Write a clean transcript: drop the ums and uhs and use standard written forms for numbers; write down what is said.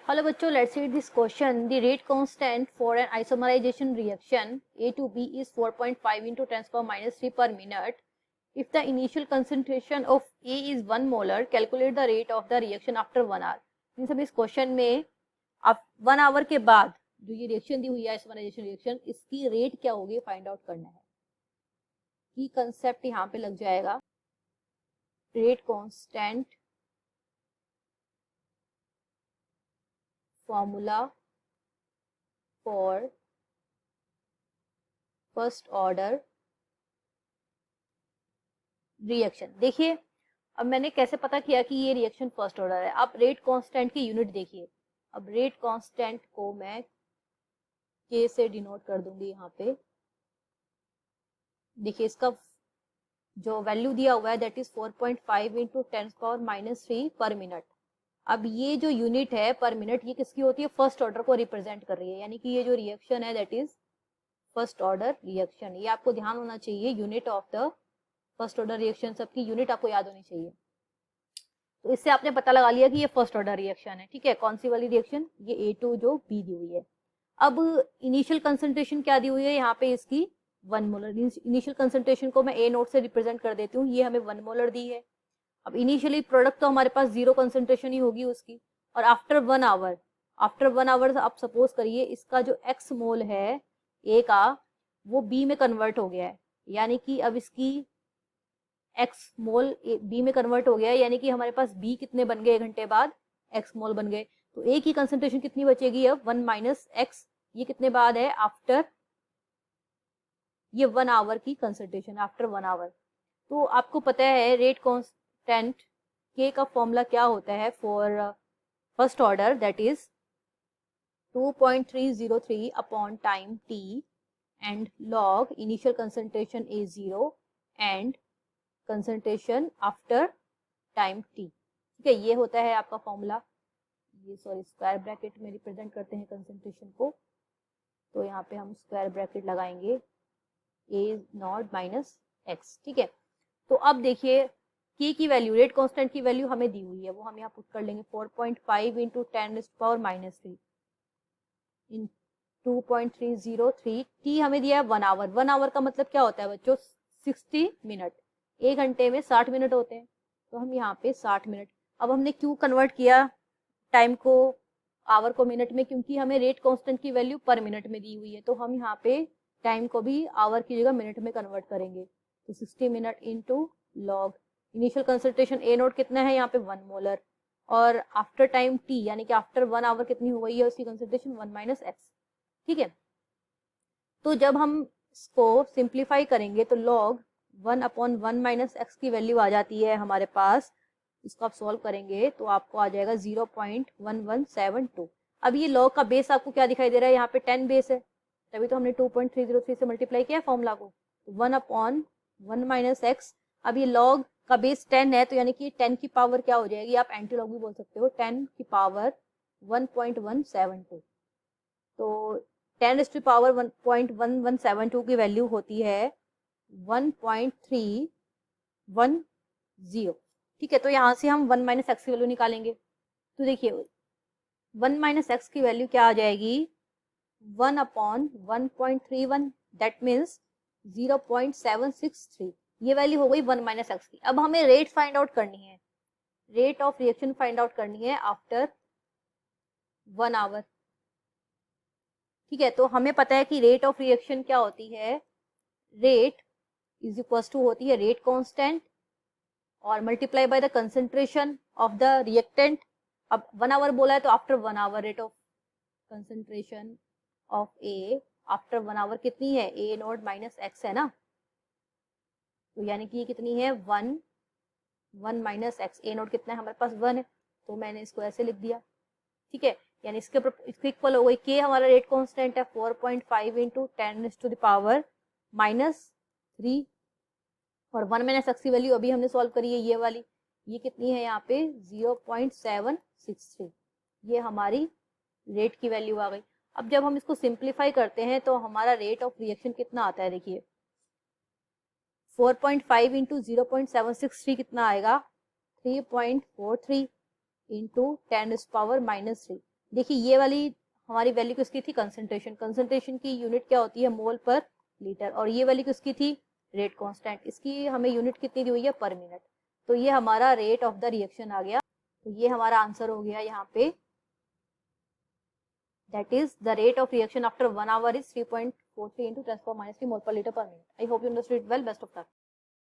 Hello बच्चों, let's read this question. The rate constant for an isomerization reaction A to B is 4.5 into 10 power minus 3 per minute. If the initial concentration of A is 1 molar, calculate the rate of the reaction after 1 hour. इन सब इस question में आप 1 our के बाद जो ये reaction दी हुई है आइसोमराइजेशन रिएक्शन, इसकी रेट क्या होगी फाइंड आउट करना है. की कंसेप्ट यहाँ पे लग जाएगा. Rate constant formula for first order reaction. देखिए अब मैंने कैसे पता किया कि ये रिएक्शन फर्स्ट ऑर्डर है. आप रेट कांस्टेंट की यूनिट देखिए. अब रेट कांस्टेंट को मैं के से डिनोट कर दूंगी यहाँ पे. देखिए इसका जो वैल्यू दिया हुआ है that is 4.5 into 10 power minus 3 पर मिनट. अब ये जो यूनिट है पर मिनट, ये किसकी होती है? फर्स्ट ऑर्डर को रिप्रेजेंट कर रही है. यानी कि ये जो रिएक्शन है that is first order reaction. ये आपको ध्यान होना चाहिए. Unit of the first order reaction, सबकी यूनिट आपको याद होनी चाहिए. तो इससे आपने पता लगा लिया कि ये फर्स्ट ऑर्डर रिएक्शन है. ठीक है, कौन सी वाली रिएक्शन? ये A2 जो B दी हुई है. अब इनिशियल कंसंट्रेशन क्या दी हुई है यहाँ पे? इसकी 1 मोलर. इनिशियल कंसंट्रेशन को मैं A नोट से रिप्रेजेंट कर देती हूँ. ये हमें 1 मोलर दी है. अब इनिशियली प्रोडक्ट तो हमारे पास 0 कंसंट्रेशन ही होगी उसकी. और आफ्टर 1 आवर आप सपोज करिए इसका जो x मोल है A का वो B में कन्वर्ट हो गया है. यानी कि अब इसकी x मोल B में कन्वर्ट हो गया है. यानी कि हमारे पास B कितने बन गए? 1 घंटे बाद x मोल बन गए. तो A की कंसंट्रेशन कितनी बचेगी अब? 1 माइनस x. ये कितने बाद है? आफ्टर ये 1 आवर की कंसंट्रेशन, आफ्टर 1 आवर. तो आपको पता है रेट कांस्टेंट K का फॉर्मूला क्या होता है for first order, that is 2.303 upon time t and log initial concentration A0 and concentration after time t. ठीक है, ये होता है आपका फॉर्मूला. ये स्क्वायर ब्रैकेट में रिप्रेजेंट करते हैं कंसंट्रेशन को. तो यहाँ पे हम स्क्वायर ब्रैकेट लगाएंगे A0 माइनस x. ठीक है, तो अब देखिए K की वैल्यू, रेट कांस्टेंट की वैल्यू हमें दी हुई है, वो हम यहाँ पुट कर लेंगे. 4.5 इंटू 10 पावर माइनस 3 इन 2.303. t हमें दिया है 1 आवर. 1 आवर का मतलब क्या होता है बच्चों? 60 मिनट. 1 घंटे में 60 मिनट होते हैं. तो हम यहाँ पे 60 मिनट. अब हमने क्यों कन्वर्ट किया टाइम को, आवर को मिनट में? क्योंकि हमें रेट कांस्टेंट की वैल्यू पर मिनट में दी हुई है. तो हम यहाँ पे टाइम को भी आवर की जगह मिनट में कन्वर्ट करेंगे. तो 60 minute into log initial concentration A note कितना है यहाँ पे? 1 मोलर. और आफ्टर टाइम t यानी कि आफ्टर 1 आवर कितनी हो गई है उसकी कंसंट्रेशन? 1 minus x. ठीक है, तो जब हम इसको सिंप्लीफाई करेंगे तो log 1 अपॉन 1 माइनस x की वैल्यू आ जाती है हमारे पास. इसको आप सॉल्व करेंगे तो आपको आ जाएगा 0.1172. अब ये log का बेस आपको क्या दिखाई दे रहा है? यहाँ पे 10 बेस है, तभी तो हमने 2.303 से मल्टीप्लाई किया फॉर्मूला को. 1 अपॉन 1 माइनस x. अब ये log का बेस 10 है, तो यानी कि 10 की पावर क्या हो जाएगी? आप एंटी लॉग भी बोल सकते हो. 10 की पावर 1.172. तो 10 टू पावर 1.1172 की वैल्यू होती है 1.310. ठीक है, तो यहाँ से हम 1 माइनस एक्स की वैल्यू निकालेंगे. तो देखिए 1 माइनस एक्स की वैल्यू क्या आ जाएगी? 1 अपॉन 1.31, दैट मीन्स 0.763. ये वैल्यू हो गई 1 माइनस एक्स की. अब हमें रेट फाइंड आउट करनी है, rate of reaction find out करनी है आफ्टर 1 आवर. ठीक है, तो हमें पता है कि रेट ऑफ रिएक्शन क्या होती है? रेट इज इक्वल टू होती है रेट कांस्टेंट और multiply by the concentration of the reactant. अब 1 आवर बोला है तो after 1 hour rate of concentration of A after 1 hour कितनी है? A नोट माइनस x है ना. तो यानी कि ये कितनी है? 1 माइनस x. A नोट कितना है हमारे पास? 1 है, तो मैंने इसको ऐसे लिख दिया. ठीक है, यानी इसके इक्वल हो गई K हमारा रेट कांस्टेंट है 4.5 into 10 to the power minus 3. और 1 माइनस एक्स की वैल्यू अभी हमने सॉल्व करी है, ये वाली. ये कितनी है यहाँ पे? 0.763. ये हमारी रेट की वैल्यू आ गई. अब जब हम इसको सिंप्लीफाई करते हैं तो हमारा रेट ऑफ रिएक्शन कितना आता है? देखिए 4.5 इंटू 0.763 कितना आएगा? 3.43 इंटू 10 पावर माइनस 3. देखिए ये वाली हमारी वैल्यू किसकी थी, कंसंट्रेशन, कंसंट्रेशन की यूनिट क्या होती है, मोल पर लीटर, और ये वाली किसकी थी, रेट कांस्टेंट, इसकी हमें यूनिट कितनी दी हुई है, पर मिनट। तो ये हमारा रेट ऑफ द रिएक्शन आ गया। तो ये हमारा आंसर हो गया यहाँ पे, that is the rate of reaction after 1 hour is 3.43 into 10⁻³ mole per liter per minute. I hope you understood it well. Best of luck.